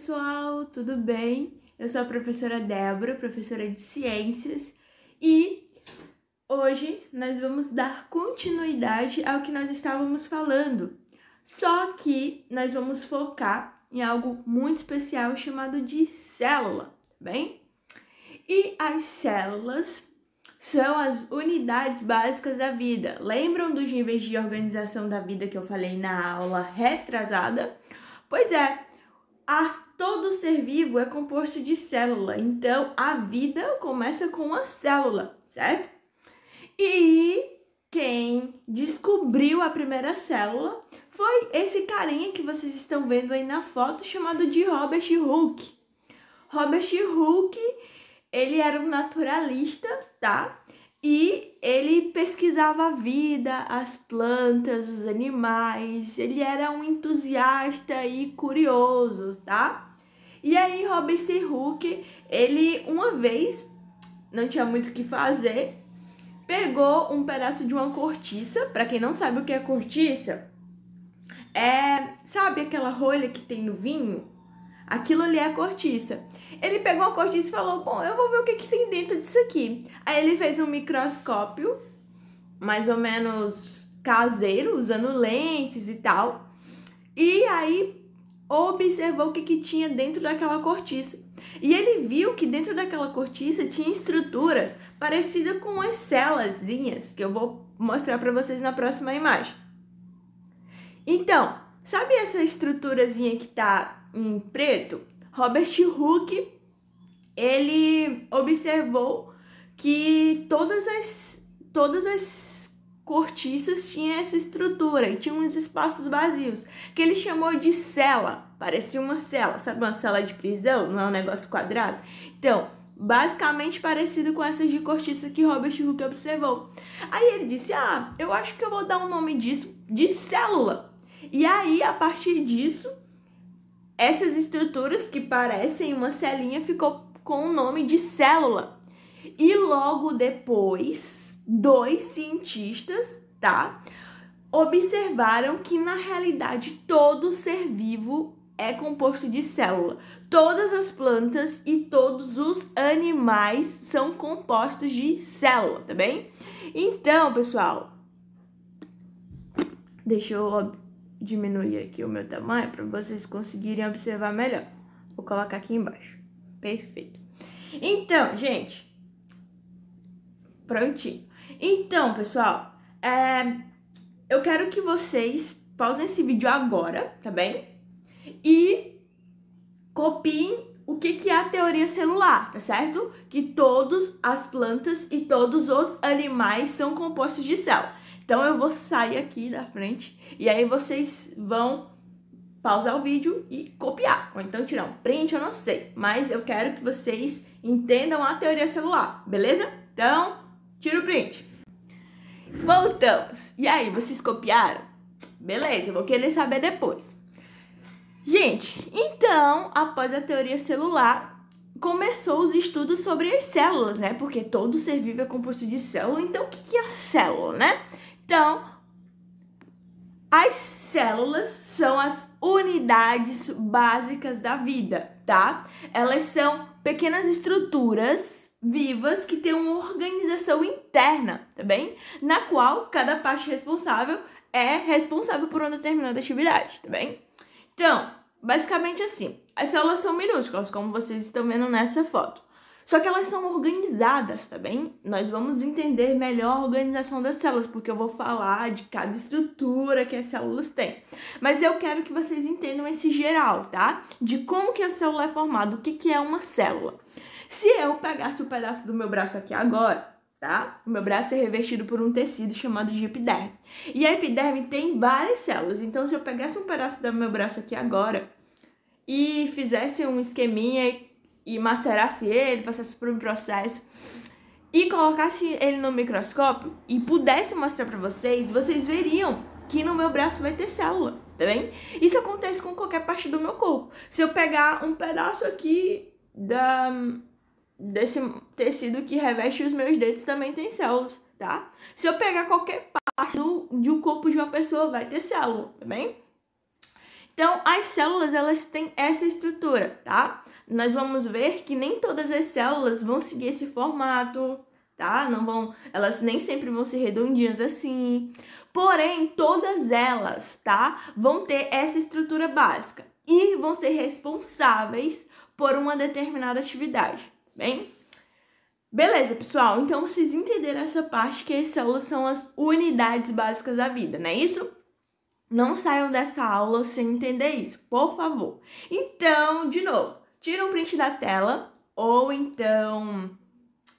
pessoal, tudo bem? Eu sou a professora Débora, professora de ciências, e hoje nós vamos dar continuidade ao que nós estávamos falando. Só que nós vamos focar em algo muito especial chamado de célula, tá bem? E as células são as unidades básicas da vida. Lembram dos níveis de organização da vida que eu falei na aula retrasada? Pois é, todo ser vivo é composto de célula, então a vida começa com uma célula, certo? E quem descobriu a primeira célula foi esse carinha que vocês estão vendo aí na foto, chamado de Robert Hooke. Robert Hooke, ele era um naturalista, tá? E ele pesquisava a vida, as plantas, os animais, ele era um entusiasta e curioso, tá? E aí Robert Hooke, ele uma vez, não tinha muito o que fazer, pegou um pedaço de uma cortiça. Para quem não sabe o que é cortiça, sabe aquela rolha que tem no vinho? Aquilo ali é a cortiça. Ele pegou a cortiça e falou, bom, eu vou ver o que tem dentro disso aqui. Aí ele fez um microscópio, mais ou menos caseiro, usando lentes e tal. E aí observou o que tinha dentro daquela cortiça. E ele viu que dentro daquela cortiça tinha estruturas parecidas com as células, que eu vou mostrar para vocês na próxima imagem. Então, sabe essa estruturazinha que tá em preto? Robert Hooke, ele observou que todas as cortiças tinham essa estrutura e tinha uns espaços vazios, que ele chamou de cela. Parecia uma cela, sabe uma cela de prisão? Não é um negócio quadrado? Então, basicamente parecido com essas de cortiça que Robert Hooke observou. Aí ele disse, eu acho que eu vou dar um nome disso de célula. E aí, a partir disso, essas estruturas que parecem uma celinha ficou com o nome de célula. E logo depois, dois cientistas, tá, observaram que na realidade todo ser vivo é composto de célula. Todas as plantas e todos os animais são compostos de célula, tá bem? Então, pessoal, deixa eu diminuir aqui o meu tamanho para vocês conseguirem observar melhor. Vou colocar aqui embaixo. Perfeito. Então, gente, prontinho. Então, pessoal, eu quero que vocês pausem esse vídeo agora, tá bem? E copiem o que é a teoria celular, tá certo? Que todas as plantas e todos os animais são compostos de célula. Então eu vou sair aqui da frente e aí vocês vão pausar o vídeo e copiar. Ou então tirar um print, eu não sei. Mas eu quero que vocês entendam a teoria celular, beleza? Então, tira o print. Voltamos. E aí, vocês copiaram? Beleza, eu vou querer saber depois. Gente, então, após a teoria celular, começou os estudos sobre as células, né? Porque todo ser vivo é composto de célula. Então, o que é a célula, né? Então, as células são as unidades básicas da vida, tá? Elas são pequenas estruturas vivas que têm uma organização interna, tá bem? Na qual cada parte responsável é responsável por uma determinada atividade, tá bem? Então, basicamente assim, as células são minúsculas, como vocês estão vendo nessa foto. Só que elas são organizadas, tá bem? Nós vamos entender melhor a organização das células, porque eu vou falar de cada estrutura que as células têm. Mas eu quero que vocês entendam esse geral, tá? De como que a célula é formada, o que é uma célula. Se eu pegasse um pedaço do meu braço aqui agora, tá? O meu braço é revestido por um tecido chamado de epiderme. E a epiderme tem várias células. Então, se eu pegasse um pedaço do meu braço aqui agora e fizesse um esqueminha e macerasse ele, passasse por um processo e colocasse ele no microscópio e pudesse mostrar para vocês, vocês veriam que no meu braço vai ter célula, tá bem? Isso acontece com qualquer parte do meu corpo. Se eu pegar um pedaço aqui desse tecido que reveste os meus dedos, também tem células, tá? Se eu pegar qualquer parte de um corpo de uma pessoa, vai ter célula, tá bem? Então, as células, elas têm essa estrutura, tá? Nós vamos ver que nem todas as células vão seguir esse formato, tá? Elas nem sempre vão ser redondinhas assim. Porém, todas elas, tá? Vão ter essa estrutura básica e vão ser responsáveis por uma determinada atividade, bem? Beleza, pessoal? Então, vocês entenderam essa parte que as células são as unidades básicas da vida, não é isso? Não saiam dessa aula sem entender isso, por favor. Então, de novo, tira um print da tela ou então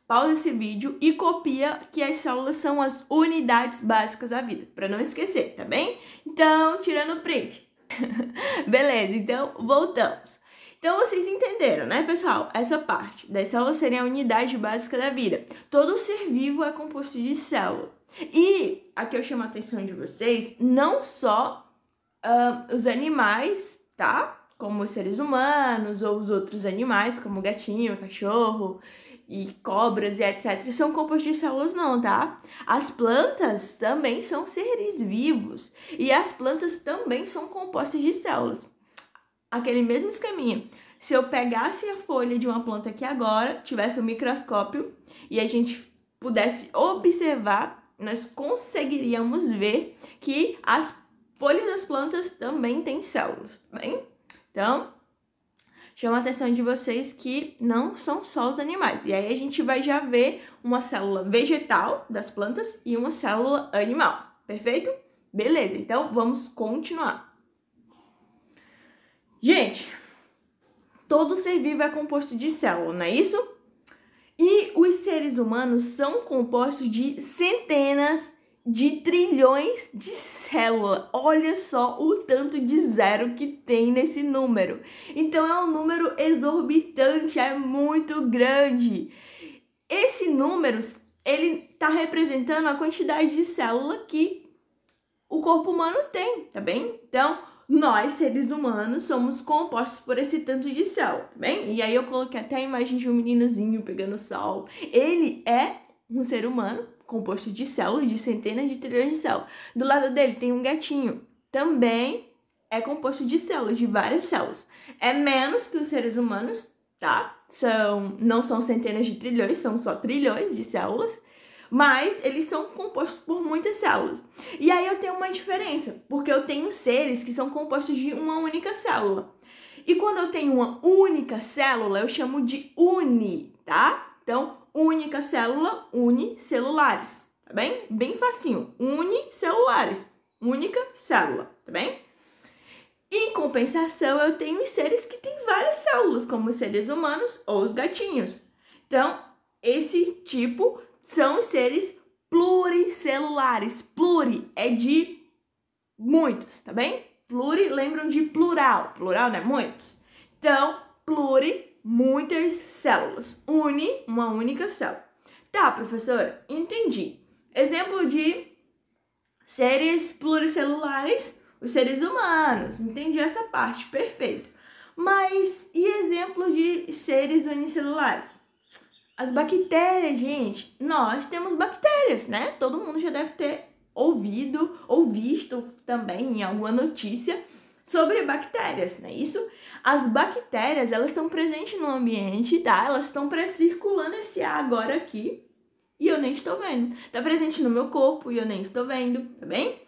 pausa esse vídeo e copia que as células são as unidades básicas da vida, para não esquecer, tá bem? Então, tirando o print. Beleza, então voltamos. Então, vocês entenderam, né, pessoal? Essa parte das células serem a unidade básica da vida. Todo ser vivo é composto de célula. E aqui eu chamo a atenção de vocês, não só os animais, tá? Como os seres humanos ou os outros animais, como gatinho, cachorro e cobras e etc. São compostos de células não, tá? As plantas também são seres vivos e as plantas também são compostas de células. Aquele mesmo esqueminha. Se eu pegasse a folha de uma planta aqui agora, tivesse um microscópio e a gente pudesse observar, nós conseguiríamos ver que as folhas das plantas também têm células, tá bem? Então, chama a atenção de vocês que não são só os animais. E aí a gente vai já ver uma célula vegetal das plantas e uma célula animal, perfeito? Beleza, então vamos continuar. Gente, todo ser vivo é composto de célula, não é isso? E os seres humanos são compostos de centenas de trilhões de células. Olha só o tanto de zero que tem nesse número. Então é um número exorbitante, é muito grande. Esse número, ele está representando a quantidade de célula que o corpo humano tem, tá bem? Então, nós, seres humanos, somos compostos por esse tanto de célula, tá bem? E aí eu coloquei até a imagem de um meninozinho pegando sol. Ele é um ser humano composto de células, de centenas de trilhões de células. Do lado dele tem um gatinho, também é composto de células, de várias células. É menos que os seres humanos, tá? Não são centenas de trilhões, são só trilhões de células. Mas eles são compostos por muitas células. E aí eu tenho uma diferença, porque eu tenho seres que são compostos de uma única célula. E quando eu tenho uma única célula, eu chamo de uni, tá? Então, única célula, unicelulares, tá bem? Bem facinho, unicelulares, única célula, tá bem? Em compensação, eu tenho os seres que têm várias células, como os seres humanos ou os gatinhos. Então, esse tipo são os seres pluricelulares. Pluri é de muitos, tá bem? Pluri, lembram de plural. Plural, né? Muitos. Então, pluri, muitas células. Uni, uma única célula. Tá, professora? Entendi. Exemplo de seres pluricelulares, os seres humanos. Entendi essa parte, perfeito. Mas e exemplo de seres unicelulares? As bactérias, gente, nós temos bactérias, né? Todo mundo já deve ter ouvido ou visto também em alguma notícia sobre bactérias, não é isso? As bactérias, elas estão presentes no ambiente, tá? Elas estão circulando esse ar agora aqui e eu nem estou vendo. Tá presente no meu corpo e eu nem estou vendo, tá bem?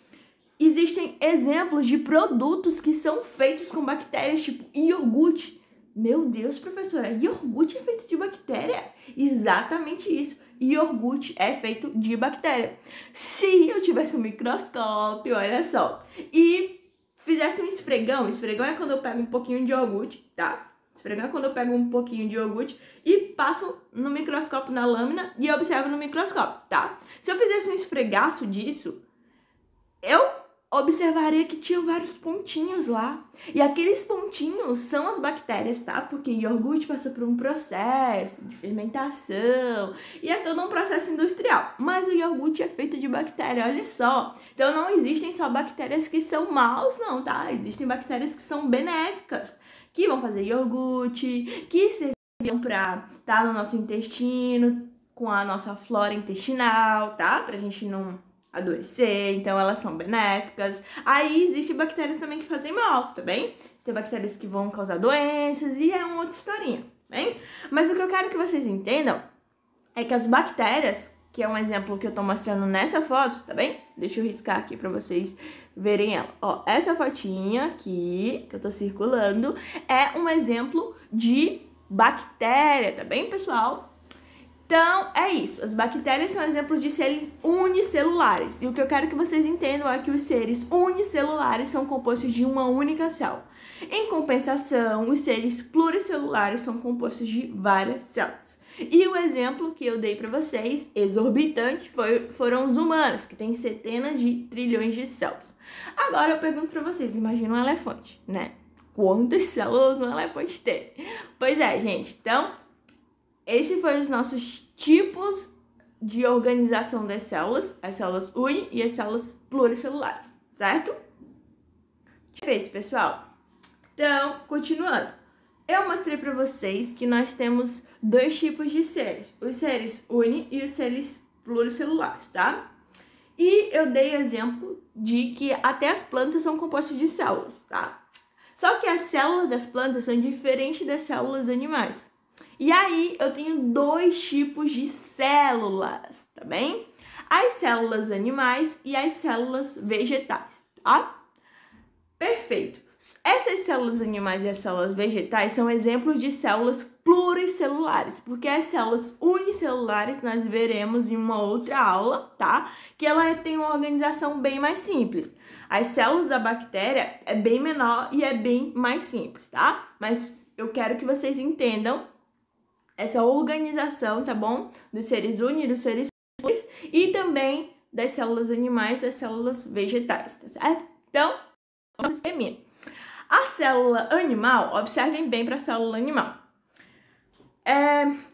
Existem exemplos de produtos que são feitos com bactérias, tipo iogurte. Meu Deus, professora, iogurte é feito de bactéria? Exatamente isso. Iogurte é feito de bactéria. Se eu tivesse um microscópio, olha só, e fizesse um esfregão, esfregão é quando eu pego um pouquinho de iogurte, tá? Esfregão é quando eu pego um pouquinho de iogurte e passo no microscópio, na lâmina, e observo no microscópio, tá? Se eu fizesse um esfregaço disso, eu observaria que tinha vários pontinhos lá. E aqueles pontinhos são as bactérias, tá? Porque iogurte passa por um processo de fermentação e é todo um processo industrial. Mas o iogurte é feito de bactéria, olha só. Então não existem só bactérias que são maus, não, tá? Existem bactérias que são benéficas, que vão fazer iogurte, que serviam pra estar no nosso intestino, com a nossa flora intestinal, tá? Pra gente não adoecer, então elas são benéficas. Aí existem bactérias também que fazem mal, tá bem? Tem bactérias que vão causar doenças e é uma outra historinha, tá bem? Mas o que eu quero que vocês entendam é que as bactérias, que é um exemplo que eu tô mostrando nessa foto, tá bem? Deixa eu riscar aqui pra vocês verem ela. Ó, essa fotinha aqui, que eu tô circulando, é um exemplo de bactéria, tá bem, pessoal? Então, é isso. As bactérias são exemplos de seres unicelulares. E o que eu quero que vocês entendam é que os seres unicelulares são compostos de uma única célula. Em compensação, os seres pluricelulares são compostos de várias células. E o exemplo que eu dei para vocês, exorbitante, foram os humanos, que têm centenas de trilhões de células. Agora eu pergunto para vocês, imagina um elefante, né? Quantas células um elefante tem? Pois é, gente. Então, esses foram os nossos tipos de organização das células, as células uni e as células pluricelulares, certo? Perfeito, pessoal. Então, continuando. Eu mostrei para vocês que nós temos dois tipos de seres, os seres uni e os seres pluricelulares, tá? E eu dei exemplo de que até as plantas são compostas de células, tá? Só que as células das plantas são diferentes das células animais. E aí, eu tenho dois tipos de células, tá bem? As células animais e as células vegetais, tá? Perfeito. Essas células animais e as células vegetais são exemplos de células pluricelulares, porque as células unicelulares nós veremos em uma outra aula, tá? Que ela tem uma organização bem mais simples. As células da bactéria é bem menor e é bem mais simples, tá? Mas eu quero que vocês entendam essa organização, tá bom? Dos seres uni e dos seres pluris e também das células animais e das células vegetais, tá certo? Então, vamos terminar. A célula animal, observem bem para a célula animal.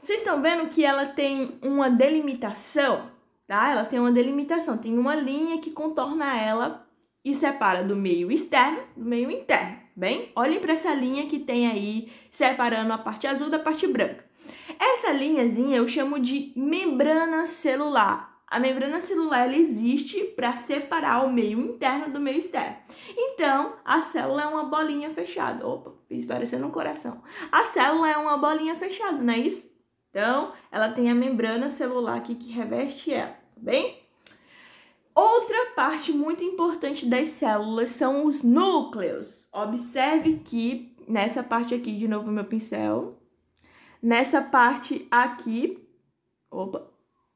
Vocês estão vendo que ela tem uma delimitação, tá? Ela tem uma delimitação, tem uma linha que contorna ela e separa do meio externo do meio interno, bem? Olhem para essa linha que tem aí, separando a parte azul da parte branca. Essa linhazinha eu chamo de membrana celular. A membrana celular ela existe para separar o meio interno do meio externo. Então, a célula é uma bolinha fechada. Opa, fiz parecendo um coração. A célula é uma bolinha fechada, não é isso? Então, ela tem a membrana celular aqui que reveste ela, tá bem? Outra parte muito importante das células são os núcleos. Observe que nessa parte aqui, de novo meu pincel, nessa parte aqui,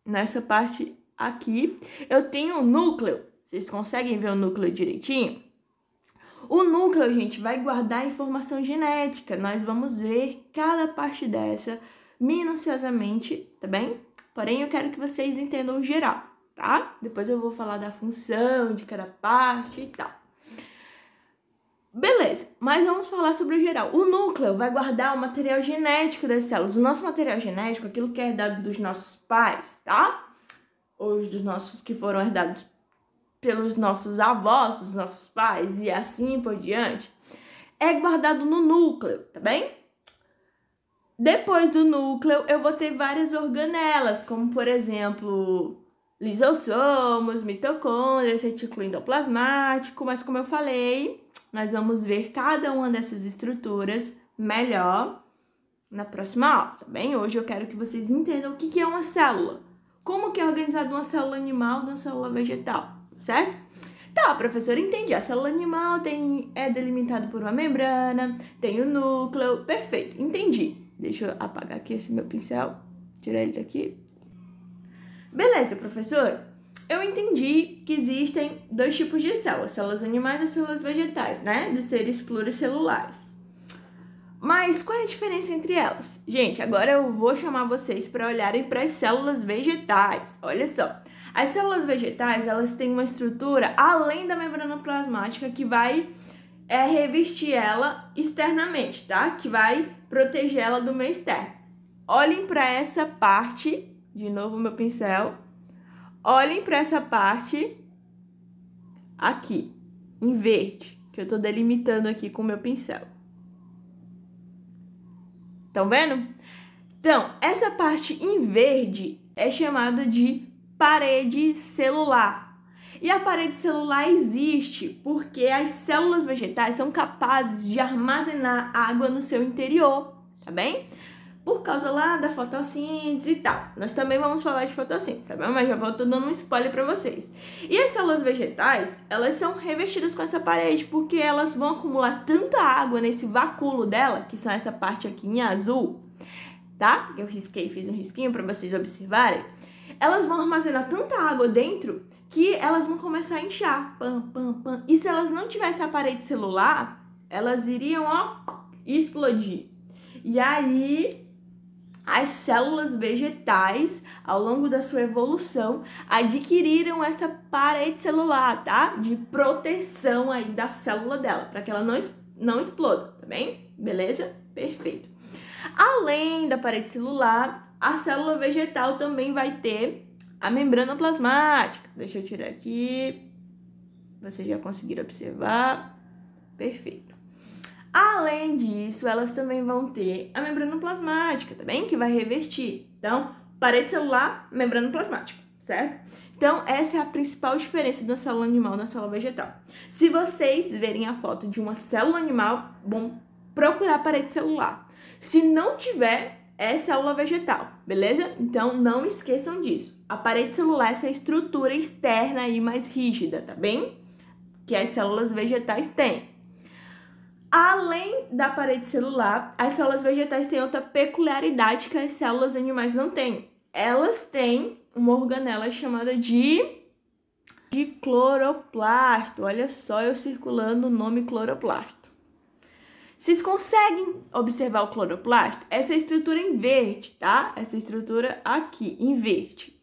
nessa parte aqui, eu tenho um núcleo. Vocês conseguem ver o núcleo direitinho? O núcleo, gente, vai guardar informação genética. Nós vamos ver cada parte dessa minuciosamente, tá bem? Porém, eu quero que vocês entendam o geral, tá? Depois eu vou falar da função de cada parte e tal. Beleza, mas vamos falar sobre o geral. O núcleo vai guardar o material genético das células. O nosso material genético, aquilo que é herdado dos nossos pais, tá? Ou dos nossos que foram herdados pelos nossos avós, dos nossos pais e assim por diante, é guardado no núcleo, tá bem? Depois do núcleo, eu vou ter várias organelas, como por exemplo, lisossomos, mitocôndrias, retículo endoplasmático, mas como eu falei, nós vamos ver cada uma dessas estruturas melhor na próxima aula, tá bem? Hoje eu quero que vocês entendam o que é uma célula. Como que é organizada uma célula animal de uma célula vegetal, certo? Tá, professora, entendi. A célula animal é delimitada por uma membrana, tem o núcleo, perfeito, entendi. Deixa eu apagar aqui esse meu pincel, tirar ele daqui. Beleza, professor. Eu entendi que existem dois tipos de células, células animais e células vegetais, né? Dos seres pluricelulares. Mas qual é a diferença entre elas? Gente, agora eu vou chamar vocês para olharem para as células vegetais. Olha só, as células vegetais, elas têm uma estrutura além da membrana plasmática que vai revestir ela externamente, tá? Que vai proteger ela do meio externo. Olhem para essa parte, de novo meu pincel. Olhem para essa parte aqui, em verde, que eu tô delimitando aqui com o meu pincel. Estão vendo? Então, essa parte em verde é chamada de parede celular. E a parede celular existe porque as células vegetais são capazes de armazenar água no seu interior, tá bem? Por causa lá da fotossíntese e tal. Nós também vamos falar de fotossíntese, tá bem? Mas já vou dando um spoiler para vocês. E as células vegetais, elas são revestidas com essa parede porque elas vão acumular tanta água nesse vacúolo dela, que são essa parte aqui em azul, tá? Eu risquei, fiz um risquinho para vocês observarem. Elas vão armazenar tanta água dentro que elas vão começar a inchar. Pam, pam, pam. E se elas não tivessem a parede celular, elas iriam, ó, explodir. E aí, as células vegetais, ao longo da sua evolução, adquiriram essa parede celular, tá? De proteção aí da célula dela, para que ela não exploda, tá bem? Beleza? Perfeito. Além da parede celular, a célula vegetal também vai ter a membrana plasmática. Deixa eu tirar aqui. Vocês já conseguiram observar? Perfeito. Além disso, elas também vão ter a membrana plasmática, tá bem? Que vai revestir. Então, parede celular, membrana plasmática, certo? Então, essa é a principal diferença da célula animal da célula vegetal. Se vocês verem a foto de uma célula animal, vão procurar a parede celular. Se não tiver, é célula vegetal, beleza? Então, não esqueçam disso. A parede celular é essa estrutura externa aí mais rígida, tá bem? Que as células vegetais têm. Além da parede celular, as células vegetais têm outra peculiaridade que as células animais não têm. Elas têm uma organela chamada de cloroplasto. Olha só eu circulando o nome cloroplasto. Vocês conseguem observar o cloroplasto? Essa estrutura em verde, tá? Essa estrutura aqui, em verde.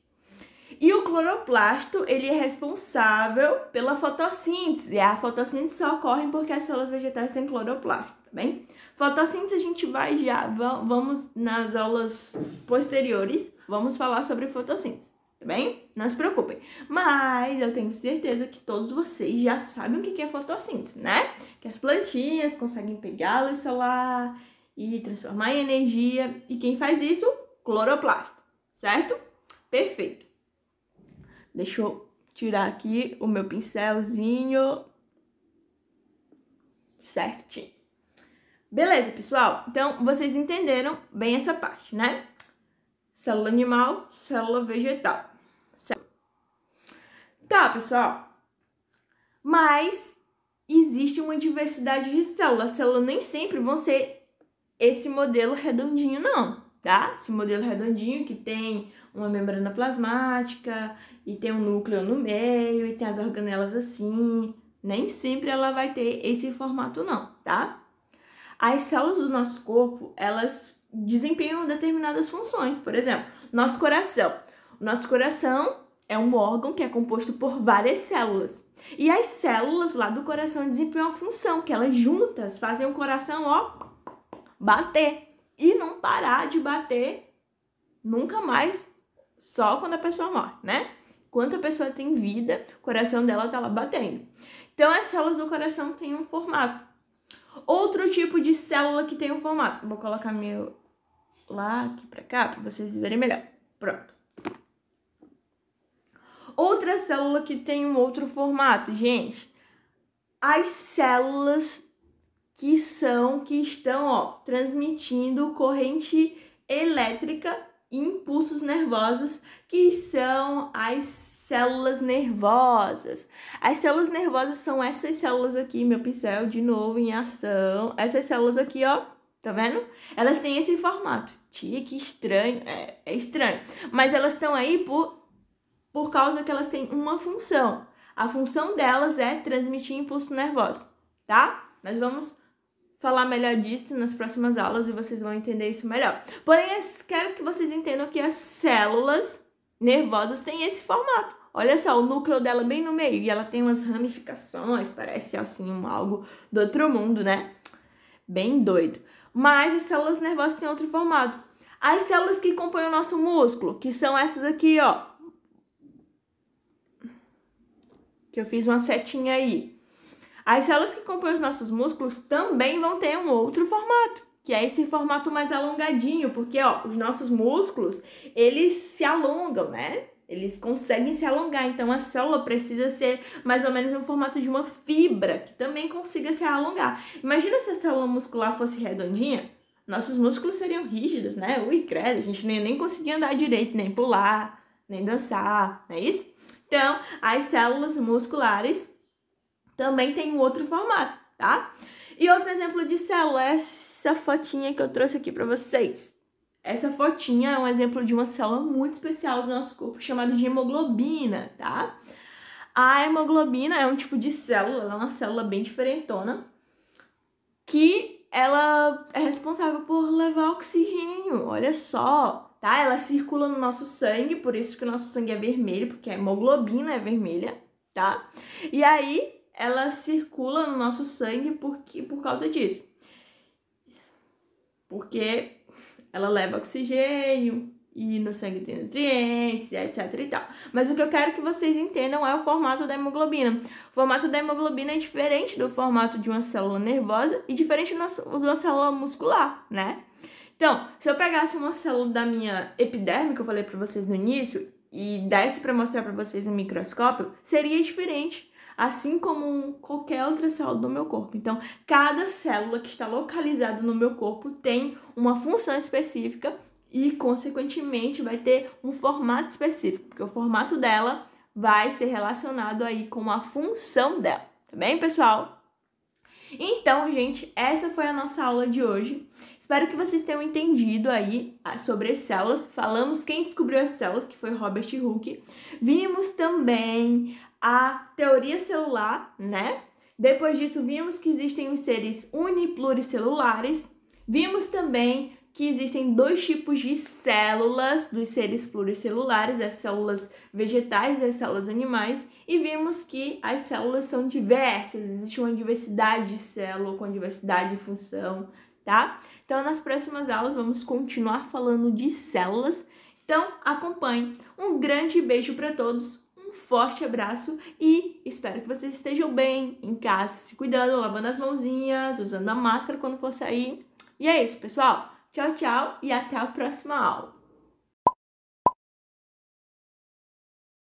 E o cloroplasto, ele é responsável pela fotossíntese. A fotossíntese só ocorre porque as células vegetais têm cloroplasto, tá bem? Fotossíntese a gente vai vamos nas aulas posteriores, vamos falar sobre fotossíntese, tá bem? Não se preocupem. Mas eu tenho certeza que todos vocês já sabem o que é fotossíntese, né? Que as plantinhas conseguem pegar a luz solar e transformar em energia. E quem faz isso? Cloroplasto, certo? Perfeito. Deixa eu tirar aqui o meu pincelzinho certinho. Beleza, pessoal? Então, vocês entenderam bem essa parte, né? Célula animal, célula vegetal. Certo? Tá, pessoal? Mas existe uma diversidade de células. As células nem sempre vão ser esse modelo redondinho, não, tá? Esse modelo redondinho que tem uma membrana plasmática e tem um núcleo no meio e tem as organelas assim. Nem sempre ela vai ter esse formato, não, tá? As células do nosso corpo, elas desempenham determinadas funções. Por exemplo, nosso coração. O nosso coração é um órgão que é composto por várias células. E as células lá do coração desempenham uma função, que elas juntas fazem o coração, ó, bater. E não parar de bater nunca mais, só quando a pessoa morre, né? Enquanto a pessoa tem vida, o coração dela tá lá batendo. Então, as células do coração têm um formato. Outro tipo de célula que tem um formato. Vou colocar meu lá aqui pra cá, pra vocês verem melhor. Pronto. Outra célula que tem um outro formato, gente. As células que estão, ó, transmitindo corrente elétrica e impulsos nervosos, que são as células nervosas. As células nervosas são essas células aqui, meu pincel de novo em ação. Essas células aqui, ó, tá vendo? Elas têm esse formato. Tia, que estranho, é estranho. Mas elas estão aí por causa que elas têm uma função. A função delas é transmitir impulso nervoso, tá? Nós vamos falar melhor disso nas próximas aulas e vocês vão entender isso melhor. Porém, eu quero que vocês entendam que as células nervosas têm esse formato. Olha só, o núcleo dela bem no meio e ela tem umas ramificações, parece assim algo do outro mundo, né? Bem doido. Mas as células nervosas têm outro formato. As células que compõem o nosso músculo, que são essas aqui, ó. Que eu fiz uma setinha aí. As células que compõem os nossos músculos também vão ter um outro formato, que é esse formato mais alongadinho, porque, ó, os nossos músculos, eles se alongam, né? Eles conseguem se alongar, então a célula precisa ser mais ou menos no formato de uma fibra, que também consiga se alongar. Imagina se a célula muscular fosse redondinha, nossos músculos seriam rígidos, né? Ui, credo, a gente nem conseguia andar direito, nem pular, nem dançar, não é isso? Então, as células musculares também têm um outro formato, tá? E outro exemplo de célula é essa fotinha que eu trouxe aqui para vocês. Essa fotinha é um exemplo de uma célula muito especial do nosso corpo, chamada de hemoglobina, tá? A hemoglobina é um tipo de célula, ela é uma célula bem diferentona, que ela é responsável por levar oxigênio, olha só, tá? Ela circula no nosso sangue, por isso que o nosso sangue é vermelho, porque a hemoglobina é vermelha, tá? E aí, ela circula no nosso sangue por causa disso. Porque ela leva oxigênio e no sangue tem nutrientes, etc e tal. Mas o que eu quero que vocês entendam é o formato da hemoglobina. O formato da hemoglobina é diferente do formato de uma célula nervosa e diferente de uma célula muscular, né? Então, se eu pegasse uma célula da minha epiderme, que eu falei para vocês no início, e desse para mostrar para vocês no microscópio, seria diferente, assim como qualquer outra célula do meu corpo. Então, cada célula que está localizada no meu corpo tem uma função específica e, consequentemente, vai ter um formato específico, porque o formato dela vai ser relacionado aí com a função dela, tá bem, pessoal? Então, gente, essa foi a nossa aula de hoje. Espero que vocês tenham entendido aí sobre as células. Falamos quem descobriu as células, que foi Robert Hooke. Vimos também a teoria celular, né? Depois disso, vimos que existem os seres unipluricelulares. Vimos também que existem dois tipos de células dos seres pluricelulares, as células vegetais e as células animais, e vimos que as células são diversas, existe uma diversidade de célula com diversidade de função, tá? Então, nas próximas aulas, vamos continuar falando de células. Então, acompanhe. Um grande beijo para todos, um forte abraço e espero que vocês estejam bem em casa, se cuidando, lavando as mãozinhas, usando a máscara quando for sair. E é isso, pessoal. Tchau, tchau e até a próxima aula.